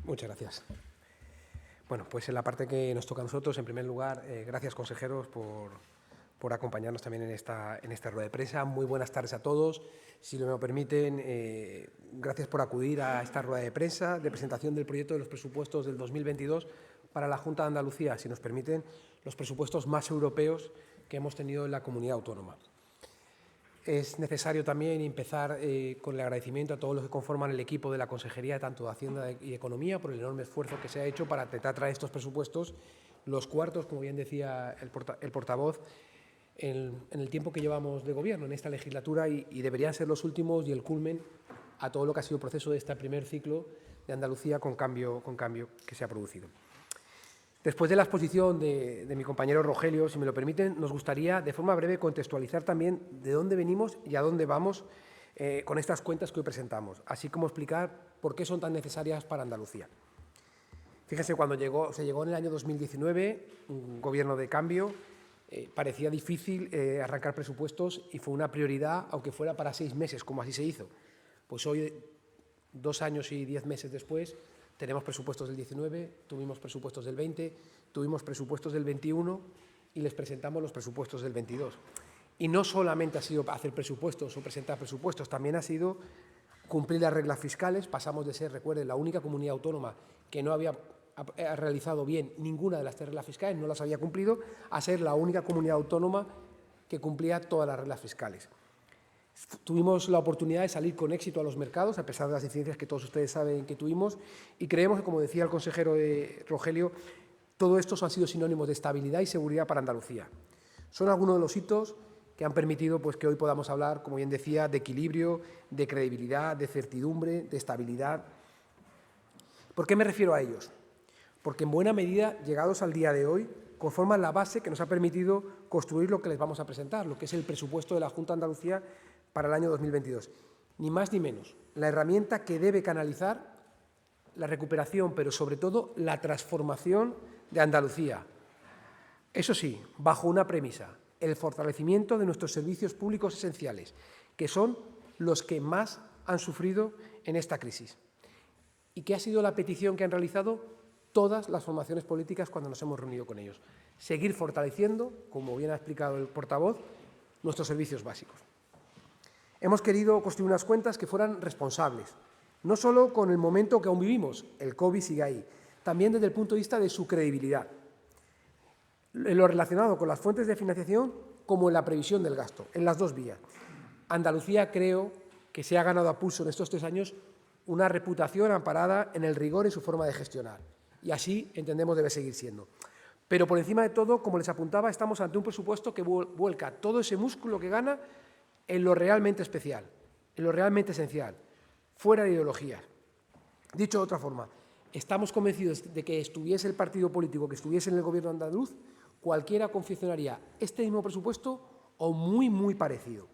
Muchas gracias. Bueno, pues en la parte que nos toca a nosotros, en primer lugar, gracias consejeros por acompañarnos también en esta rueda de prensa. Muy buenas tardes a todos. Si me lo permiten, gracias por acudir a esta rueda de prensa de presentación del proyecto de los presupuestos del 2022 para la Junta de Andalucía, si nos permiten, los presupuestos más europeos que hemos tenido en la comunidad autónoma. Es necesario también empezar con el agradecimiento a todos los que conforman el equipo de la Consejería, tanto de Hacienda y Economía, por el enorme esfuerzo que se ha hecho para intentar traer estos presupuestos, los cuartos, como bien decía el portavoz, en el tiempo que llevamos de gobierno en esta legislatura y deberían ser los últimos y el culmen a todo lo que ha sido el proceso de este primer ciclo de Andalucía con cambio que se ha producido. Después de la exposición de mi compañero Rogelio, si me lo permiten, nos gustaría de forma breve contextualizar también de dónde venimos y a dónde vamos con estas cuentas que hoy presentamos, así como explicar por qué son tan necesarias para Andalucía. Fíjense, cuando se llegó en el año 2019, un gobierno de cambio, parecía difícil arrancar presupuestos y fue una prioridad, aunque fuera para 6 meses, como así se hizo. Pues hoy, 2 años y 10 meses después, tenemos presupuestos del 19, tuvimos presupuestos del 20, tuvimos presupuestos del 21 y les presentamos los presupuestos del 22. Y no solamente ha sido hacer presupuestos o presentar presupuestos, también ha sido cumplir las reglas fiscales. Pasamos de ser, recuerden, la única comunidad autónoma que no había realizado bien ninguna de las 3 reglas fiscales, no las había cumplido, a ser la única comunidad autónoma que cumplía todas las reglas fiscales. Tuvimos la oportunidad de salir con éxito a los mercados, a pesar de las incidencias que todos ustedes saben que tuvimos, y creemos que, como decía el consejero Rogelio, todo esto han sido sinónimos de estabilidad y seguridad para Andalucía. Son algunos de los hitos que han permitido pues, que hoy podamos hablar, como bien decía, de equilibrio, de credibilidad, de certidumbre, de estabilidad. ¿Por qué me refiero a ellos? Porque en buena medida, llegados al día de hoy, conforman la base que nos ha permitido construir lo que les vamos a presentar, lo que es el presupuesto de la Junta de Andalucía para el año 2022. Ni más ni menos. La herramienta que debe canalizar la recuperación, pero sobre todo la transformación de Andalucía. Eso sí, bajo una premisa, el fortalecimiento de nuestros servicios públicos esenciales, que son los que más han sufrido en esta crisis. ¿Y qué ha sido la petición que han realizado todas las formaciones políticas cuando nos hemos reunido con ellos? Seguir fortaleciendo, como bien ha explicado el portavoz, nuestros servicios básicos. Hemos querido construir unas cuentas que fueran responsables, no solo con el momento que aún vivimos, el COVID sigue ahí, también desde el punto de vista de su credibilidad, en lo relacionado con las fuentes de financiación como en la previsión del gasto, en las dos vías. Andalucía creo que se ha ganado a pulso en estos 3 años una reputación amparada en el rigor en su forma de gestionar, y así entendemos debe seguir siendo. Pero por encima de todo, como les apuntaba, estamos ante un presupuesto que vuelca todo ese músculo que gana en lo realmente especial, en lo realmente esencial, fuera de ideologías. Dicho de otra forma, estamos convencidos de que estuviese el partido político que estuviese en el gobierno andaluz, cualquiera confeccionaría este mismo presupuesto o muy, muy parecido.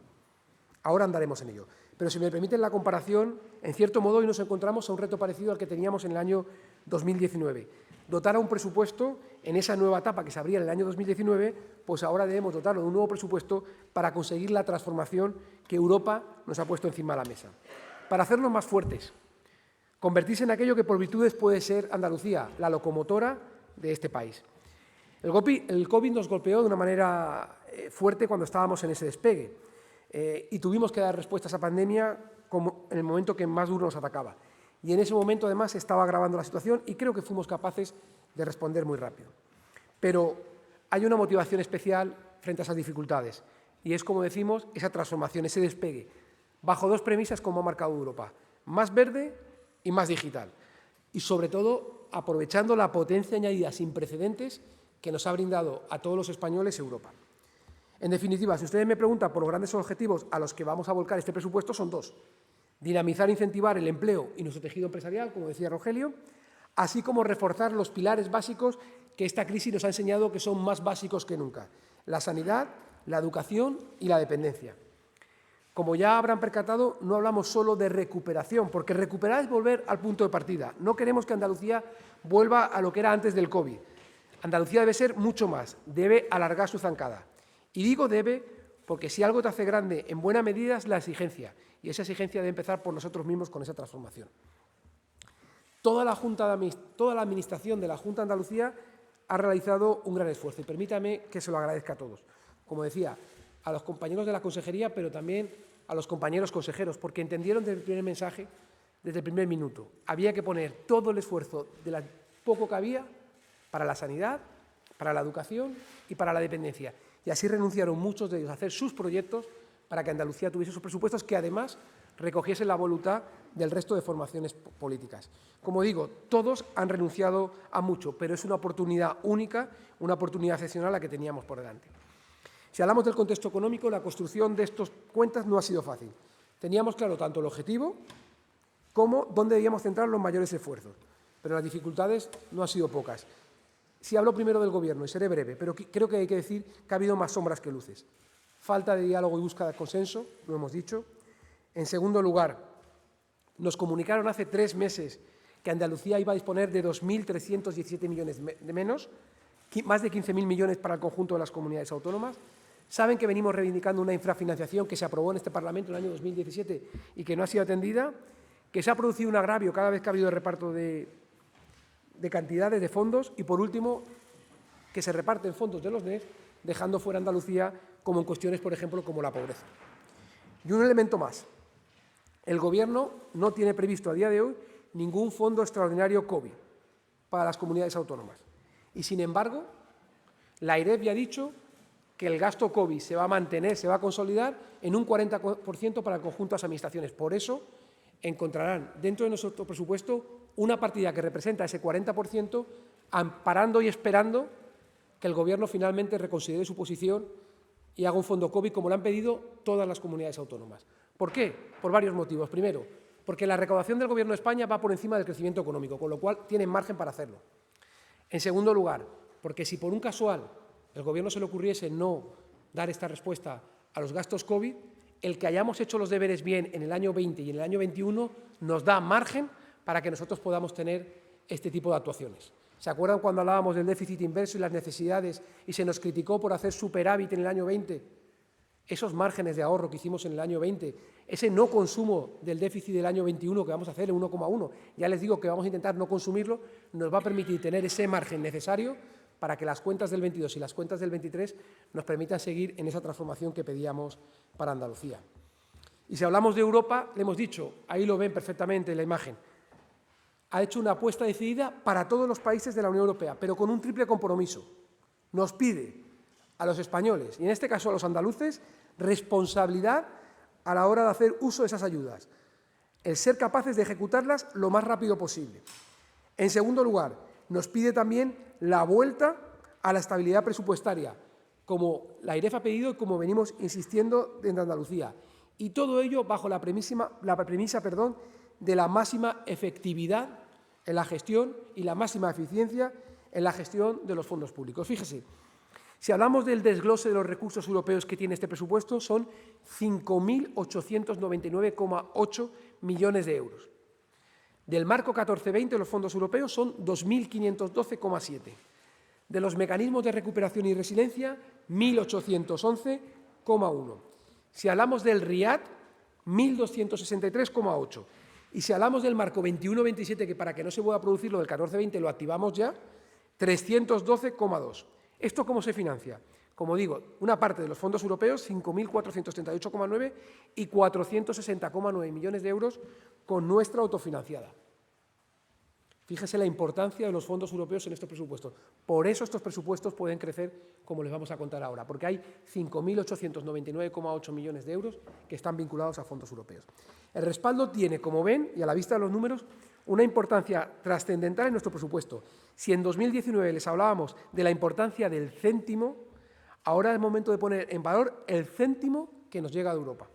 Ahora andaremos en ello. Pero si me permiten la comparación, en cierto modo hoy nos encontramos a un reto parecido al que teníamos en el año 2019. Dotar a un presupuesto en esa nueva etapa que se abría en el año 2019, pues ahora debemos dotarlo de un nuevo presupuesto para conseguir la transformación que Europa nos ha puesto encima de la mesa. Para hacernos más fuertes, convertirse en aquello que por virtudes puede ser Andalucía, la locomotora de este país. El COVID nos golpeó de una manera fuerte cuando estábamos en ese despegue y tuvimos que dar respuesta a esa pandemia como en el momento que más duro nos atacaba. Y en ese momento, además, se estaba agravando la situación y creo que fuimos capaces de responder muy rápido. Pero hay una motivación especial frente a esas dificultades y es, como decimos, esa transformación, ese despegue, bajo 2 premisas como ha marcado Europa: más verde y más digital. Y, sobre todo, aprovechando la potencia añadida sin precedentes que nos ha brindado a todos los españoles Europa. En definitiva, si ustedes me preguntan por los grandes objetivos a los que vamos a volcar este presupuesto, son 2. Dinamizar e incentivar el empleo y nuestro tejido empresarial, como decía Rogelio, así como reforzar los pilares básicos que esta crisis nos ha enseñado que son más básicos que nunca: la sanidad, la educación y la dependencia. Como ya habrán percatado, no hablamos solo de recuperación, porque recuperar es volver al punto de partida. No queremos que Andalucía vuelva a lo que era antes del COVID. Andalucía debe ser mucho más, debe alargar su zancada. Y digo debe porque si algo te hace grande, en buena medida, es la exigencia, y esa exigencia debe empezar por nosotros mismos con esa transformación. Toda la administración de la Junta de Andalucía ha realizado un gran esfuerzo y permítame que se lo agradezca a todos. Como decía, a los compañeros de la consejería, pero también a los compañeros consejeros, porque entendieron desde el primer mensaje, desde el primer minuto. Había que poner todo el esfuerzo de lo poco que había para la sanidad, para la educación y para la dependencia. Y así renunciaron muchos de ellos a hacer sus proyectos para que Andalucía tuviese sus presupuestos que además recogiesen la voluntad del resto de formaciones políticas. Como digo, todos han renunciado a mucho, pero es una oportunidad única, una oportunidad excepcional la que teníamos por delante. Si hablamos del contexto económico, la construcción de estas cuentas no ha sido fácil. Teníamos claro tanto el objetivo como dónde debíamos centrar los mayores esfuerzos, pero las dificultades no han sido pocas. Si hablo primero del Gobierno, y seré breve, pero creo que hay que decir que ha habido más sombras que luces. Falta de diálogo y búsqueda de consenso, lo hemos dicho. En segundo lugar, nos comunicaron hace 3 meses que Andalucía iba a disponer de 2.317 millones de menos, más de 15.000 millones para el conjunto de las comunidades autónomas. Saben que venimos reivindicando una infrafinanciación que se aprobó en este Parlamento en el año 2017 y que no ha sido atendida, que se ha producido un agravio cada vez que ha habido reparto de cantidades de fondos y, por último, que se reparten fondos de los NEF dejando fuera a Andalucía como en cuestiones, por ejemplo, como la pobreza. Y un elemento más. El Gobierno no tiene previsto a día de hoy ningún fondo extraordinario COVID para las comunidades autónomas. Y, sin embargo, la AIREF ya ha dicho que el gasto COVID se va a mantener, se va a consolidar en un 40% para el conjunto de las administraciones. Por eso, encontrarán dentro de nuestro presupuesto una partida que representa ese 40%, amparando y esperando que el Gobierno finalmente reconsidere su posición y haga un fondo COVID como lo han pedido todas las comunidades autónomas. ¿Por qué? Por varios motivos. Primero, porque la recaudación del Gobierno de España va por encima del crecimiento económico, con lo cual tienen margen para hacerlo. En segundo lugar, porque si por un casual el Gobierno se le ocurriese no dar esta respuesta a los gastos COVID, el que hayamos hecho los deberes bien en el año 20 y en el año 21 nos da margen para que nosotros podamos tener este tipo de actuaciones. ¿Se acuerdan cuando hablábamos del déficit inverso y las necesidades y se nos criticó por hacer superávit en el año 20? Esos márgenes de ahorro que hicimos en el año 20, ese no consumo del déficit del año 21 que vamos a hacer en 1,1, ya les digo que vamos a intentar no consumirlo, nos va a permitir tener ese margen necesario para que las cuentas del 22 y las cuentas del 23 nos permitan seguir en esa transformación que pedíamos para Andalucía. Y si hablamos de Europa, le hemos dicho, ahí lo ven perfectamente en la imagen, ha hecho una apuesta decidida para todos los países de la Unión Europea, pero con un triple compromiso. Nos pide a los españoles, y en este caso a los andaluces, responsabilidad a la hora de hacer uso de esas ayudas, el ser capaces de ejecutarlas lo más rápido posible. En segundo lugar, nos pide también la vuelta a la estabilidad presupuestaria, como la AIREF ha pedido y como venimos insistiendo desde Andalucía. Y todo ello bajo la premisa de la máxima efectividad en la gestión y la máxima eficiencia en la gestión de los fondos públicos. Fíjese, si hablamos del desglose de los recursos europeos que tiene este presupuesto, son 5.899,8 millones de euros. Del marco 14-20, los fondos europeos son 2.512,7. De los mecanismos de recuperación y resiliencia, 1.811,1. Si hablamos del RIAD, 1.263,8. Y si hablamos del marco 21-27, que para que no se pueda producir lo del 14-20 lo activamos ya, 312,2. ¿Esto cómo se financia? Como digo, una parte de los fondos europeos, 5.438,9 y 460,9 millones de euros con nuestra autofinanciada. Fíjese la importancia de los fondos europeos en estos presupuestos. Por eso estos presupuestos pueden crecer, como les vamos a contar ahora, porque hay 5.899,8 millones de euros que están vinculados a fondos europeos. El respaldo tiene, como ven, y a la vista de los números, una importancia trascendental en nuestro presupuesto. Si en 2019 les hablábamos de la importancia del céntimo, ahora es el momento de poner en valor el céntimo que nos llega de Europa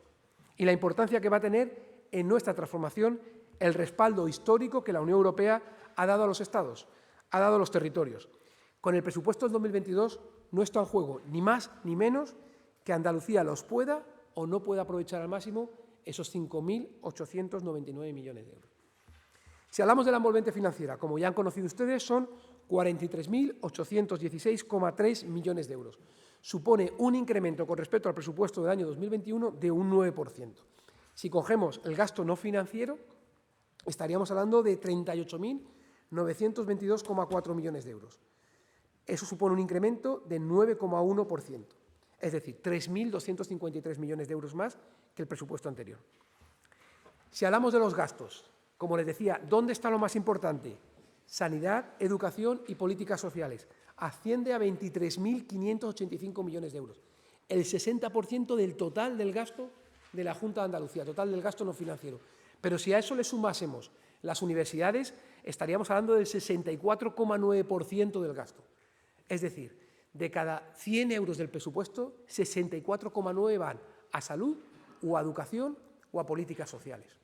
y la importancia que va a tener en nuestra transformación el respaldo histórico que la Unión Europea ha dado a los Estados, ha dado a los territorios. Con el presupuesto del 2022 no está en juego ni más ni menos que Andalucía los pueda o no pueda aprovechar al máximo esos 5.899 millones de euros. Si hablamos de la envolvente financiera, como ya han conocido ustedes, son 43.816,3 millones de euros. Supone un incremento con respecto al presupuesto del año 2021 de un 9%. Si cogemos el gasto no financiero, estaríamos hablando de 38.922,4 millones de euros. Eso supone un incremento de 9,1%, es decir, 3.253 millones de euros más que el presupuesto anterior. Si hablamos de los gastos, como les decía, ¿dónde está lo más importante? Sanidad, educación y políticas sociales. Asciende a 23.585 millones de euros, el 60% del total del gasto de la Junta de Andalucía, total del gasto no financiero. Pero si a eso le sumásemos las universidades, estaríamos hablando del 64,9% del gasto. Es decir, de cada 100 euros del presupuesto, 64,9 van a salud o a educación o a políticas sociales.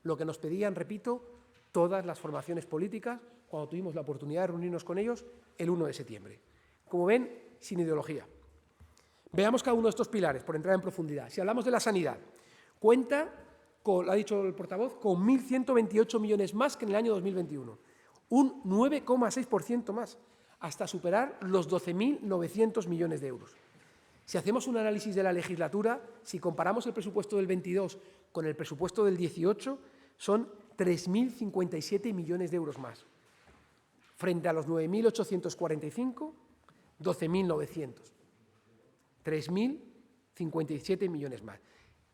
Lo que nos pedían, repito, todas las formaciones políticas cuando tuvimos la oportunidad de reunirnos con ellos el 1 de septiembre. Como ven, sin ideología. Veamos cada uno de estos pilares, por entrar en profundidad. Si hablamos de la sanidad, cuenta, lo ha dicho el portavoz, con 1.128 millones más que en el año 2021, un 9,6% más, hasta superar los 12.900 millones de euros. Si hacemos un análisis de la legislatura, si comparamos el presupuesto del 22 con el presupuesto del 18, son 3.057 millones de euros más. Frente a los 9.845, 12.900. 3.057 millones más.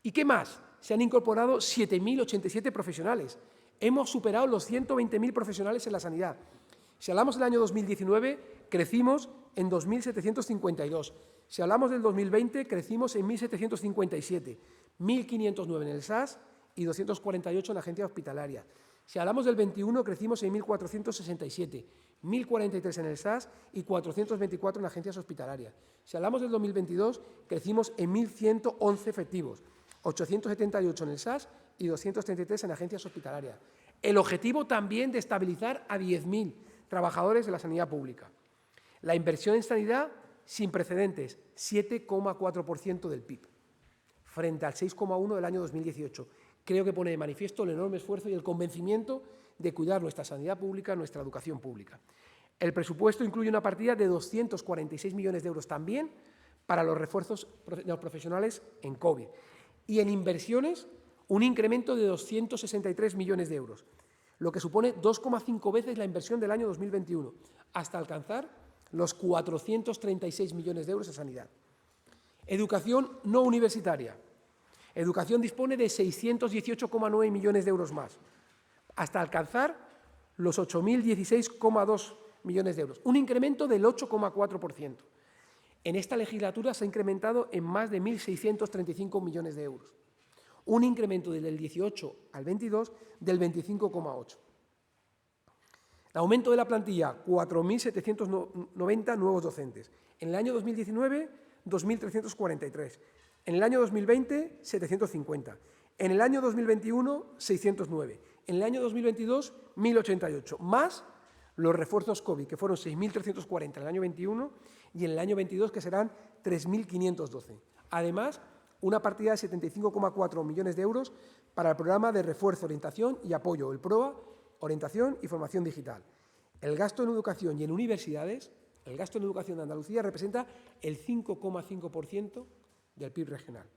¿Y qué más? Se han incorporado 7.087 profesionales. Hemos superado los 120.000 profesionales en la sanidad. Si hablamos del año 2019, crecimos en 2.752. Si hablamos del 2020, crecimos en 1.757, 1.509 en el SAS y 248 en la agencia hospitalaria. Si hablamos del 21, crecimos en 1.467, 1.043 en el SAS y 424 en agencias hospitalarias. Si hablamos del 2022, crecimos en 1.111 efectivos, 878 en el SAS y 233 en agencias hospitalarias. El objetivo también de estabilizar a 10.000 trabajadores de la sanidad pública. La inversión en sanidad sin precedentes, 7,4% del PIB, frente al 6,1% del año 2018. Creo que pone de manifiesto el enorme esfuerzo y el convencimiento de cuidar nuestra sanidad pública, nuestra educación pública. El presupuesto incluye una partida de 246 millones de euros también para los refuerzos de los profesionales en COVID. Y en inversiones, un incremento de 263 millones de euros, lo que supone 2,5 veces la inversión del año 2021, hasta alcanzar los 436 millones de euros en sanidad. Educación no universitaria. Educación dispone de 618,9 millones de euros más, hasta alcanzar los 8.016,2 millones de euros, un incremento del 8,4%. En esta legislatura se ha incrementado en más de 1.635 millones de euros, un incremento desde el 18 al 22 del 25,8%. El aumento de la plantilla, 4.790 nuevos docentes. En el año 2019, 2.343. En el año 2020, 750. En el año 2021, 609. En el año 2022, 1.088. Más los refuerzos COVID, que fueron 6.340 en el año 21 y en el año 22, que serán 3.512. Además, una partida de 75,4 millones de euros para el programa de refuerzo, orientación y apoyo, el PROA, orientación y formación digital. El gasto en educación y en universidades, el gasto en educación de Andalucía representa el 5,5% del PIB regional.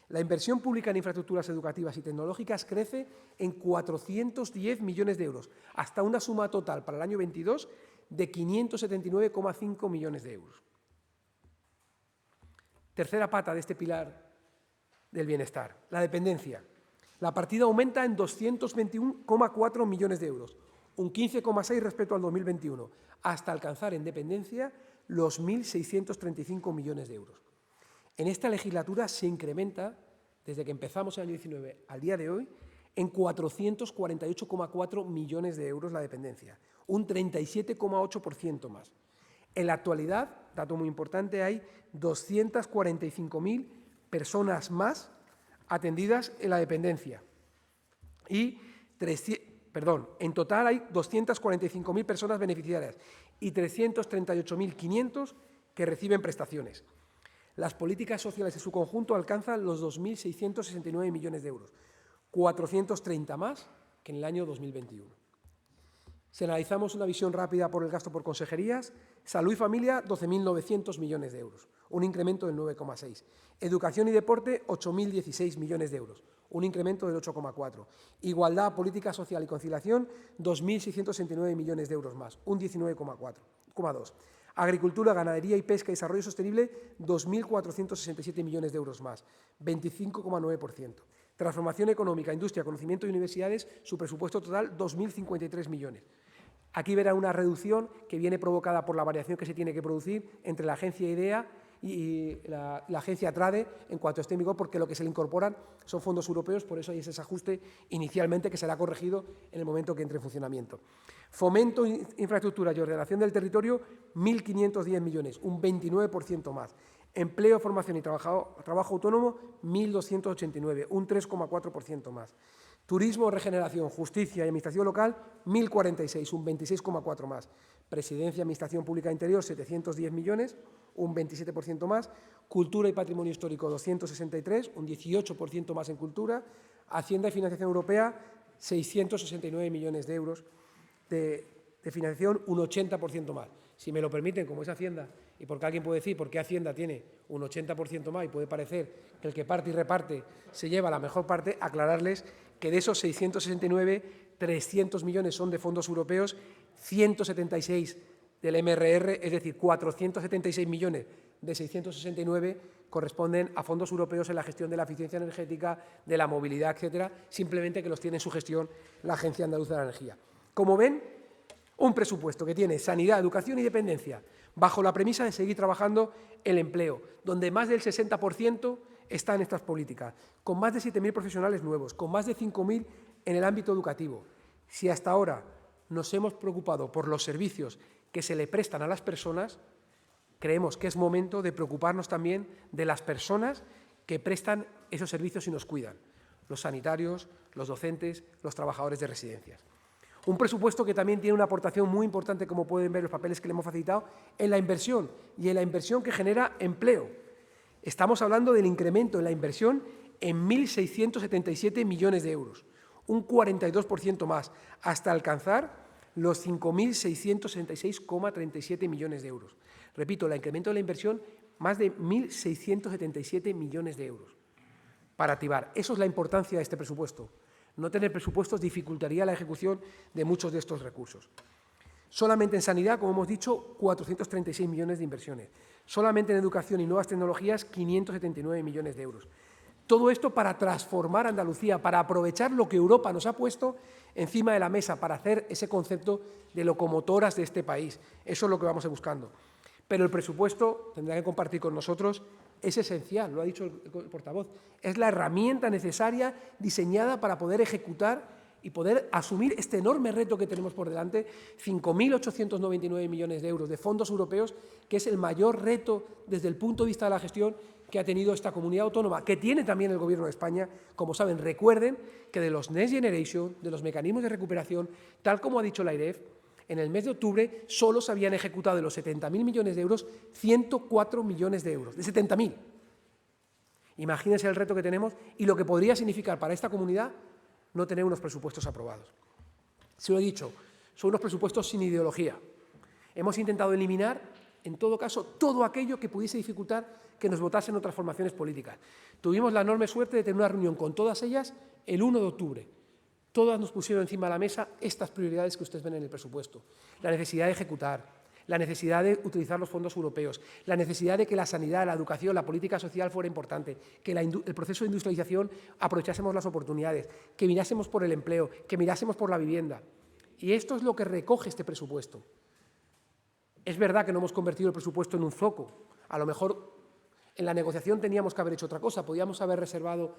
La inversión pública en infraestructuras educativas y tecnológicas crece en 410 millones de euros, hasta una suma total para el año 22 de 579,5 millones de euros. Tercera pata de este pilar del bienestar, la dependencia. La partida aumenta en 221,4 millones de euros, un 15,6 respecto al 2021, hasta alcanzar en dependencia los 1.635 millones de euros. En esta legislatura se incrementa, desde que empezamos el año 19 al día de hoy, en 448,4 millones de euros la dependencia, un 37,8% más. En la actualidad, dato muy importante, hay 245.000 personas más atendidas en la dependencia y en total hay 245.000 personas beneficiarias y 338.500 que reciben prestaciones. Las políticas sociales en su conjunto alcanzan los 2.669 millones de euros, 430 más que en el año 2021. Si analizamos una visión rápida por el gasto por consejerías, salud y familia, 12.900 millones de euros, un incremento del 9,6. Educación y deporte, 8.016 millones de euros, un incremento del 8,4. Igualdad, política social y conciliación, 2.669 millones de euros más, un 19,2. Agricultura, ganadería y pesca y desarrollo sostenible, 2.467 millones de euros más, 25,9%. Transformación económica, industria, conocimiento y universidades, su presupuesto total, 2.053 millones. Aquí verá una reducción que viene provocada por la variación que se tiene que producir entre la agencia IDEA y la agencia TRADE en cuanto esté en vigor, porque lo que se le incorporan son fondos europeos, por eso hay ese ajuste inicialmente que será corregido en el momento que entre en funcionamiento. Fomento, infraestructura y ordenación del territorio, 1.510 millones, un 29% más. Empleo, formación y trabajo autónomo, 1.289, un 3,4% más. Turismo, regeneración, justicia y administración local, 1.046, un 26,4 más. Presidencia, administración pública interior, 710 millones, un 27% más. Cultura y patrimonio histórico, 263, un 18% más en cultura. Hacienda y financiación europea, 669 millones de euros de financiación, un 80% más. Si me lo permiten, como es Hacienda, y porque alguien puede decir por qué Hacienda tiene un 80% más y puede parecer que el que parte y reparte se lleva la mejor parte, aclararles que de esos 669, 300 millones son de fondos europeos, 176 del MRR, es decir, 476 millones de 669 corresponden a fondos europeos en la gestión de la eficiencia energética, de la movilidad, etcétera, simplemente que los tiene en su gestión la Agencia Andaluza de la Energía. Como ven, un presupuesto que tiene sanidad, educación y dependencia, bajo la premisa de seguir trabajando el empleo, donde más del 60% está en estas políticas, con más de 7.000 profesionales nuevos, con más de 5.000 en el ámbito educativo. Si hasta ahora nos hemos preocupado por los servicios que se le prestan a las personas, creemos que es momento de preocuparnos también de las personas que prestan esos servicios y nos cuidan, los sanitarios, los docentes, los trabajadores de residencias. Un presupuesto que también tiene una aportación muy importante, como pueden ver los papeles que le hemos facilitado, en la inversión y en la inversión que genera empleo. Estamos hablando del incremento en la inversión en 1.677 millones de euros, un 42% más, hasta alcanzar los 5.666,37 millones de euros. Repito, el incremento de la inversión, más de 1.677 millones de euros para activar. Eso es la importancia de este presupuesto. No tener presupuestos dificultaría la ejecución de muchos de estos recursos. Solamente en sanidad, como hemos dicho, 436 millones de inversiones. Solamente en educación y nuevas tecnologías, 579 millones de euros. Todo esto para transformar Andalucía, para aprovechar lo que Europa nos ha puesto encima de la mesa, para hacer ese concepto de locomotoras de este país. Eso es lo que vamos buscando. Pero el presupuesto, tendrá que compartir con nosotros, es esencial, lo ha dicho el portavoz, es la herramienta necesaria diseñada para poder ejecutar y poder asumir este enorme reto que tenemos por delante, 5.899 millones de euros de fondos europeos, que es el mayor reto desde el punto de vista de la gestión que ha tenido esta comunidad autónoma, que tiene también el Gobierno de España. Como saben, recuerden que de los Next Generation, de los mecanismos de recuperación, tal como ha dicho la AIREF, en el mes de octubre solo se habían ejecutado de los 70.000 millones de euros 104 millones de euros, de 70.000. Imagínense el reto que tenemos y lo que podría significar para esta comunidad no tener unos presupuestos aprobados. Se lo he dicho, son unos presupuestos sin ideología. Hemos intentado eliminar, en todo caso, todo aquello que pudiese dificultar que nos votasen otras formaciones políticas. Tuvimos la enorme suerte de tener una reunión con todas ellas el 1 de octubre. Todas nos pusieron encima de la mesa estas prioridades que ustedes ven en el presupuesto. La necesidad de ejecutar, la necesidad de utilizar los fondos europeos, la necesidad de que la sanidad, la educación, la política social fuera importante, que el proceso de industrialización aprovechásemos las oportunidades, que mirásemos por el empleo, que mirásemos por la vivienda. Y esto es lo que recoge este presupuesto. Es verdad que no hemos convertido el presupuesto en un zoco. A lo mejor en la negociación teníamos que haber hecho otra cosa, podíamos haber reservado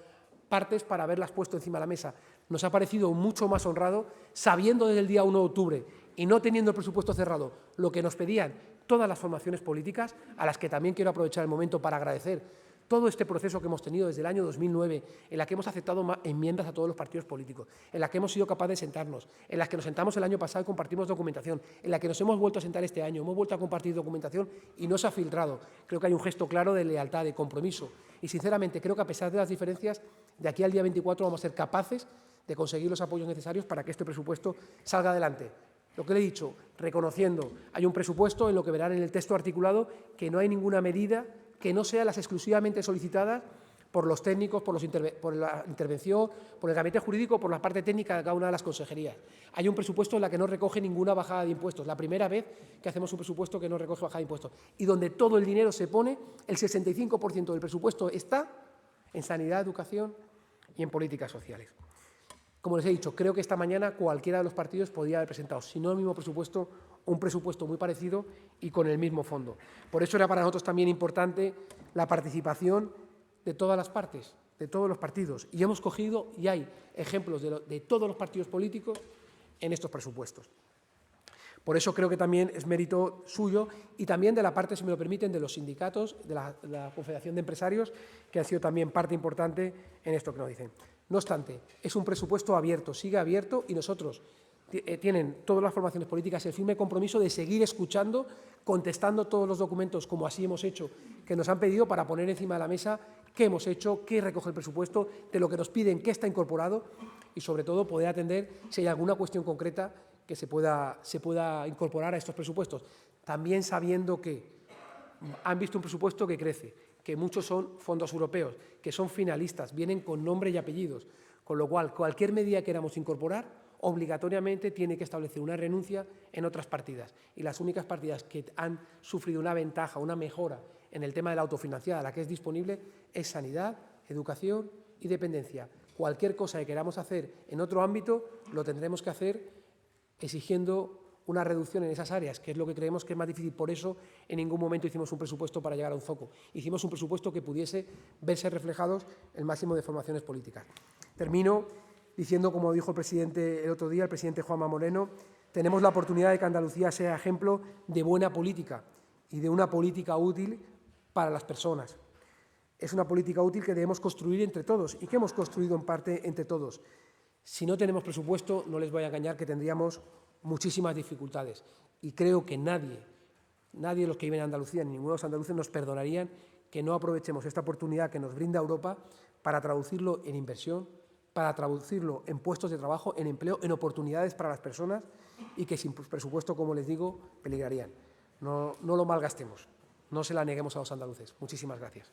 partes para haberlas puesto encima de la mesa. Nos ha parecido mucho más honrado, sabiendo desde el día 1 de octubre y no teniendo el presupuesto cerrado, lo que nos pedían todas las formaciones políticas, a las que también quiero aprovechar el momento para agradecer todo este proceso que hemos tenido desde el año 2009, en la que hemos aceptado enmiendas a todos los partidos políticos, en la que hemos sido capaces de sentarnos, en la que nos sentamos el año pasado y compartimos documentación, en la que nos hemos vuelto a sentar este año, hemos vuelto a compartir documentación y no se ha filtrado. Creo que hay un gesto claro de lealtad, de compromiso. Y, sinceramente, creo que a pesar de las diferencias, de aquí al día 24 vamos a ser capaces de conseguir los apoyos necesarios para que este presupuesto salga adelante. Lo que le he dicho, reconociendo, hay un presupuesto en lo que verán en el texto articulado que no hay ninguna medida que no sean las exclusivamente solicitadas por los técnicos, por la intervención, por el gabinete jurídico, por la parte técnica de cada una de las consejerías. Hay un presupuesto en la que no recoge ninguna bajada de impuestos, la primera vez que hacemos un presupuesto que no recoge bajada de impuestos, y donde todo el dinero se pone, el 65% del presupuesto está en sanidad, educación y en políticas sociales. Como les he dicho, creo que esta mañana cualquiera de los partidos podría haber presentado, si no el mismo presupuesto, un presupuesto muy parecido y con el mismo fondo. Por eso era para nosotros también importante la participación de todas las partes, de todos los partidos. Y hemos cogido, y hay ejemplos de todos los partidos políticos en estos presupuestos. Por eso creo que también es mérito suyo y también de la parte, si me lo permiten, de los sindicatos, de la Confederación de Empresarios, que ha sido también parte importante en esto que nos dicen. No obstante, es un presupuesto abierto, sigue abierto y nosotros tienen todas las formaciones políticas el firme compromiso de seguir escuchando, contestando todos los documentos, como así hemos hecho, que nos han pedido para poner encima de la mesa qué hemos hecho, qué recoge el presupuesto, de lo que nos piden, qué está incorporado y, sobre todo, poder atender si hay alguna cuestión concreta que se pueda incorporar a estos presupuestos. También sabiendo que han visto un presupuesto que crece, que muchos son fondos europeos, que son finalistas, vienen con nombre y apellidos, con lo cual cualquier medida que queramos incorporar obligatoriamente tiene que establecer una renuncia en otras partidas. Y las únicas partidas que han sufrido una ventaja, una mejora en el tema de la autofinanciada, la que es disponible, es sanidad, educación y dependencia. Cualquier cosa que queramos hacer en otro ámbito lo tendremos que hacer exigiendo una reducción en esas áreas, que es lo que creemos que es más difícil. Por eso, en ningún momento hicimos un presupuesto para llegar a un zoco. Hicimos un presupuesto que pudiese verse reflejados el máximo de formaciones políticas. Termino diciendo, como dijo el presidente el otro día, el presidente Juanma Moreno, tenemos la oportunidad de que Andalucía sea ejemplo de buena política y de una política útil para las personas. Es una política útil que debemos construir entre todos y que hemos construido en parte entre todos. Si no tenemos presupuesto, no les voy a engañar que tendríamos muchísimas dificultades. Y creo que nadie de los que viven en Andalucía, ni ninguno de los andaluces, nos perdonarían que no aprovechemos esta oportunidad que nos brinda Europa para traducirlo en inversión, para traducirlo en puestos de trabajo, en empleo, en oportunidades para las personas y que sin presupuesto, como les digo, peligrarían. No lo malgastemos, no se la neguemos a los andaluces. Muchísimas gracias.